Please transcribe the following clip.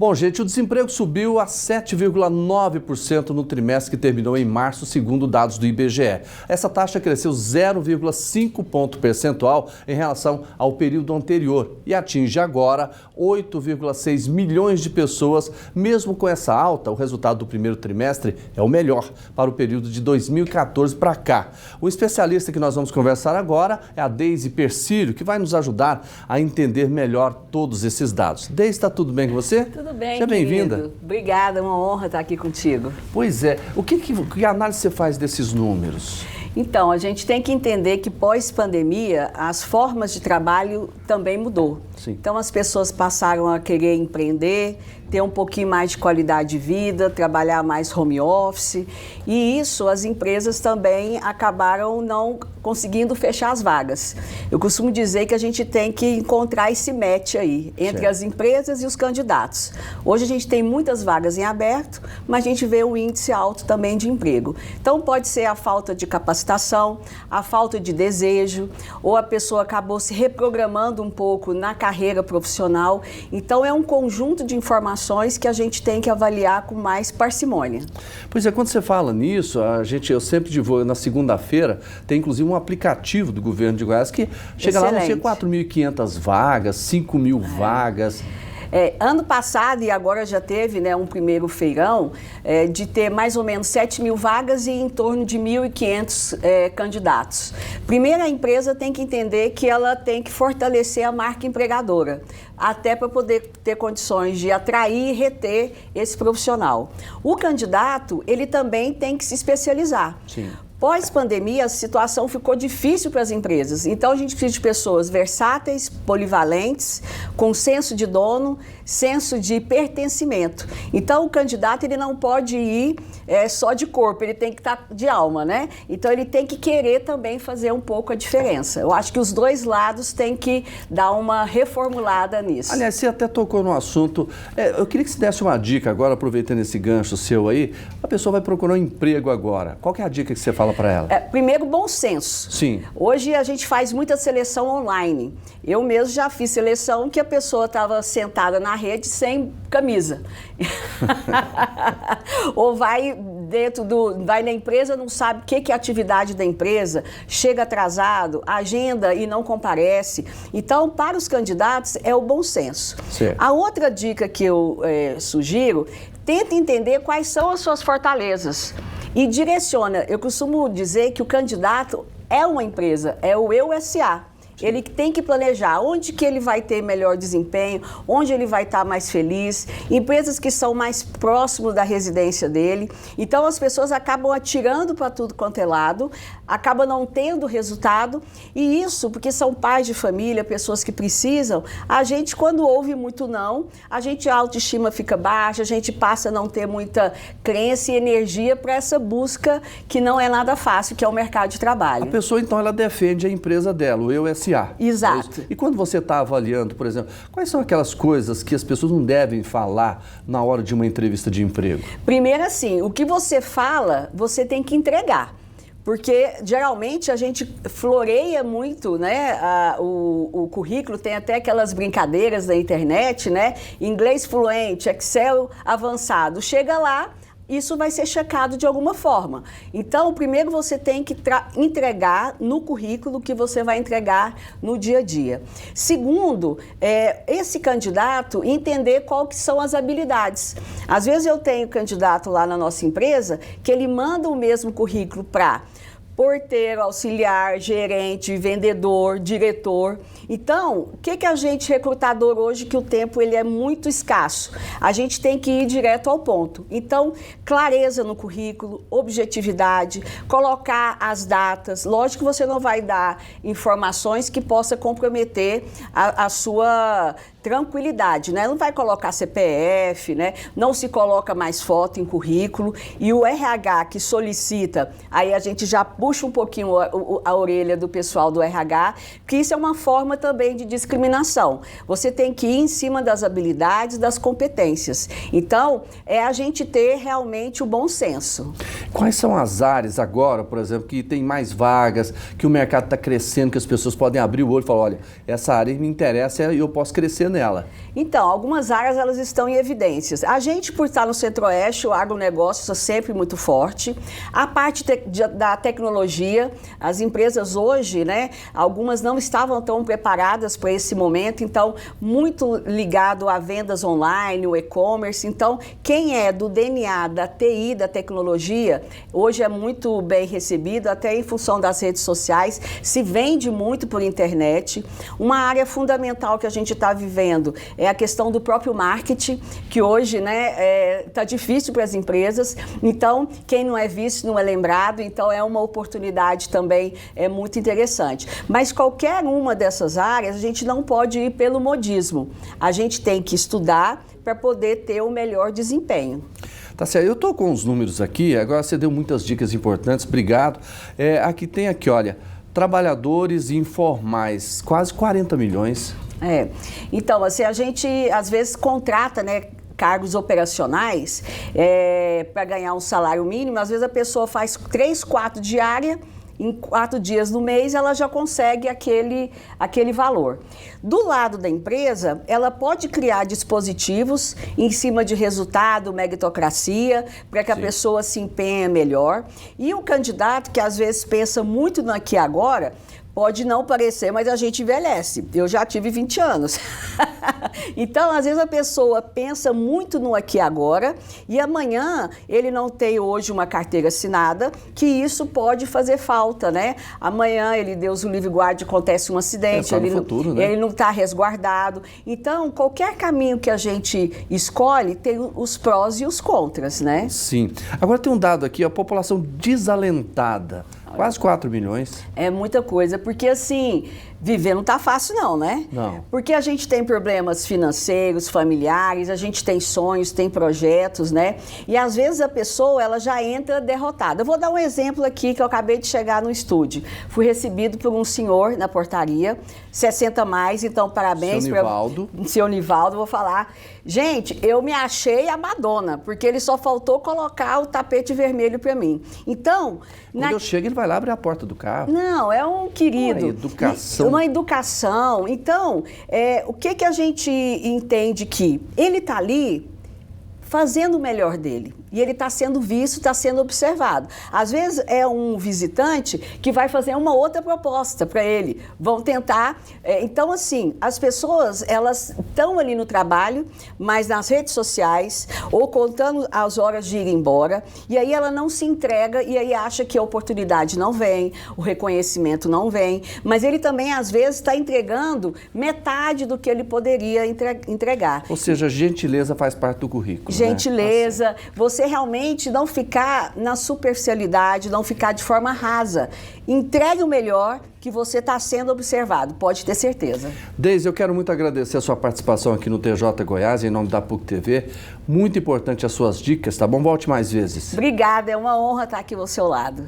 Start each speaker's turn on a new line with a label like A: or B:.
A: Bom, gente, o desemprego subiu a 7,9% no trimestre que terminou em março, segundo dados do IBGE. Essa taxa cresceu 0,5 ponto percentual em relação ao período anterior e atinge agora 8,6 milhões de pessoas. Mesmo com essa alta, o resultado do primeiro trimestre é o melhor para o período de 2014 para cá. O especialista que nós vamos conversar agora é a Deise Persílio, que vai nos ajudar a entender melhor todos esses dados. Deise, está tudo bem com você?
B: Tudo bem,
A: seja bem-vinda.
B: Obrigada, é uma honra estar aqui contigo.
A: Pois é. Que análise você faz desses números?
B: Então, a gente tem que entender que pós-pandemia, as formas de trabalho também mudou.
A: Sim.
B: Então, as pessoas passaram a querer empreender, ter um pouquinho mais de qualidade de vida, trabalhar mais home office. E isso, as empresas também acabaram não conseguindo fechar as vagas. Eu costumo dizer que a gente tem que encontrar esse match aí, entre as empresas e os candidatos. Hoje a gente tem muitas vagas em aberto, mas a gente vê um índice alto também de emprego. Então, pode ser a falta de capacitação, a falta de desejo, ou a pessoa acabou se reprogramando um pouco na carreira profissional. Então, é um conjunto de informações que a gente tem que avaliar com mais parcimônia.
A: Pois é, quando você fala nisso, eu sempre divulgo, na segunda-feira, tem inclusive um aplicativo do governo de Goiás que chega lá, não sei, 4.500 vagas, 5.000 vagas.
B: Ano passado, e agora já teve, né, um primeiro feirão, de ter mais ou menos 7.000 vagas e em torno de 1.500 candidatos. Primeiro, a empresa tem que entender que ela tem que fortalecer a marca empregadora, até para poder ter condições de atrair e reter esse profissional. O candidato, ele também tem que se especializar.
A: Sim.
B: Pós-pandemia, a situação ficou difícil para as empresas. Então, a gente precisa de pessoas versáteis, polivalentes, com senso de dono, senso de pertencimento. Então, o candidato ele não pode ir só de corpo, ele tem que estar de alma, né? Então, ele tem que querer também fazer um pouco a diferença. Eu acho que os dois lados têm que dar uma reformulada nisso.
A: Aliás, você até tocou no assunto. Eu queria que você desse uma dica agora, aproveitando esse gancho seu aí. A pessoa vai procurar um emprego agora. Qual que é a dica que você fala para ela?
B: Primeiro, bom senso.
A: Sim.
B: Hoje a gente faz muita seleção online. Eu mesmo já fiz seleção que a pessoa estava sentada na rede sem camisa. Ou vai na empresa, não sabe o que é a atividade da empresa, chega atrasado, agenda e não comparece. Então, para os candidatos, é o bom senso.
A: Certo.
B: A outra dica que eu sugiro, tenta entender quais são as suas fortalezas. E direciona. Eu costumo dizer que o candidato é uma empresa, é o Eu SA. Ele tem que planejar onde que ele vai ter melhor desempenho, onde ele vai estar mais feliz, empresas que são mais próximas da residência dele. Então, as pessoas acabam atirando para tudo quanto é lado, acabam não tendo resultado. E isso, porque são pais de família, pessoas que precisam, a gente, quando ouve muito não, a autoestima fica baixa, a gente passa a não ter muita crença e energia para essa busca que não é nada fácil, que é o mercado de trabalho.
A: A pessoa, então, ela defende a empresa dela, o Eu SA.
B: Exato.
A: E quando você está avaliando, por exemplo, quais são aquelas coisas que as pessoas não devem falar na hora de uma entrevista de emprego?
B: Primeiro, assim, o que você fala, você tem que entregar. Porque, geralmente, a gente floreia muito, né? O currículo tem até aquelas brincadeiras da internet, né? Inglês fluente, Excel avançado. Chega lá, isso vai ser checado de alguma forma. Então, primeiro você tem que entregar no currículo que você vai entregar no dia a dia. Segundo, esse candidato entender qual que são as habilidades. Às vezes eu tenho candidato lá na nossa empresa que ele manda o mesmo currículo para porteiro, auxiliar, gerente, vendedor, diretor. Então, o que a gente, recrutador hoje, que o tempo ele é muito escasso, a gente tem que ir direto ao ponto. Então, clareza no currículo, objetividade, colocar as datas. Lógico que você não vai dar informações que possa comprometer a sua tranquilidade, né? Não vai colocar CPF, né? Não se coloca mais foto em currículo. E o RH que solicita, aí a gente já puxa um pouquinho a orelha do pessoal do RH, porque isso é uma forma também de discriminação. Você tem que ir em cima das habilidades, das competências. Então, é a gente ter realmente o bom senso.
A: Quais são as áreas agora, por exemplo, que tem mais vagas, que o mercado está crescendo, que as pessoas podem abrir o olho e falar, olha, essa área me interessa e eu posso crescer nela.
B: Então, algumas áreas elas estão em evidências. A gente, por estar no Centro-Oeste, o agronegócio está sempre muito forte. A parte da tecnologia, as empresas hoje, né, algumas não estavam tão preparadas para esse momento, então, muito ligado a vendas online, o e-commerce. Então, quem é do DNA, da TI, da tecnologia, hoje é muito bem recebido, até em função das redes sociais, se vende muito por internet. Uma área fundamental que a gente está vivendo é a questão do próprio marketing, que hoje, né, tá difícil para as empresas. Então, quem não é visto não é lembrado. Então, é uma oportunidade também muito interessante. Mas qualquer uma dessas áreas, a gente não pode ir pelo modismo. A gente tem que estudar para poder ter o melhor desempenho.
A: Tá certo, eu estou com os números aqui, agora você deu muitas dicas importantes, obrigado. Aqui, olha, trabalhadores informais, quase 40 milhões.
B: Então, assim, a gente às vezes contrata, né, cargos operacionais para ganhar um salário mínimo. Às vezes a pessoa faz 3, 4 diárias, em 4 dias no mês ela já consegue aquele valor. Do lado da empresa, ela pode criar dispositivos em cima de resultado, meritocracia, para que a pessoa se empenhe melhor. E o candidato que às vezes pensa muito no aqui e agora, pode não parecer, mas a gente envelhece. Eu já tive 20 anos. Então, às vezes a pessoa pensa muito no aqui e agora e amanhã ele não tem hoje uma carteira assinada, que isso pode fazer falta, né? Amanhã, Deus o livre guarde, acontece um acidente, ele não está resguardado. Então, qualquer caminho que a gente escolhe tem os prós e os contras, né?
A: Sim. Agora tem um dado aqui, a população desalentada. Quase 4 milhões.
B: É muita coisa, porque assim, viver não tá fácil não, né?
A: Não.
B: Porque a gente tem problemas financeiros, familiares, a gente tem sonhos, tem projetos, né? E às vezes a pessoa, ela já entra derrotada. Eu vou dar um exemplo aqui que eu acabei de chegar no estúdio. Fui recebido por um senhor na portaria, 60 mais, então parabéns.
A: Seu Nivaldo.
B: Seu Nivaldo, vou falar. Gente, eu me achei a Madonna, porque ele só faltou colocar o tapete vermelho para mim. Então...
A: Quando eu chego, ele vai lá abrir a porta do carro.
B: Não, é um querido.
A: Uma educação.
B: Uma educação. Então, o que a gente entende que ele está ali fazendo o melhor dele. E ele está sendo visto, está sendo observado. Às vezes é um visitante que vai fazer uma outra proposta para ele. Vão tentar... Então, assim, as pessoas, elas estão ali no trabalho, mas nas redes sociais, ou contando as horas de ir embora, e aí ela não se entrega, e aí acha que a oportunidade não vem, o reconhecimento não vem, mas ele também, às vezes, está entregando metade do que ele poderia entregar.
A: Ou seja, gentileza faz parte do currículo.
B: Gentileza, né? Você realmente não ficar na superficialidade, não ficar de forma rasa. Entregue o melhor, que você está sendo observado, pode ter certeza.
A: Deise, eu quero muito agradecer a sua participação aqui no TJ Goiás, em nome da PUC TV. Muito importante as suas dicas, tá bom? Volte mais vezes.
B: Obrigada, é uma honra estar aqui ao seu lado.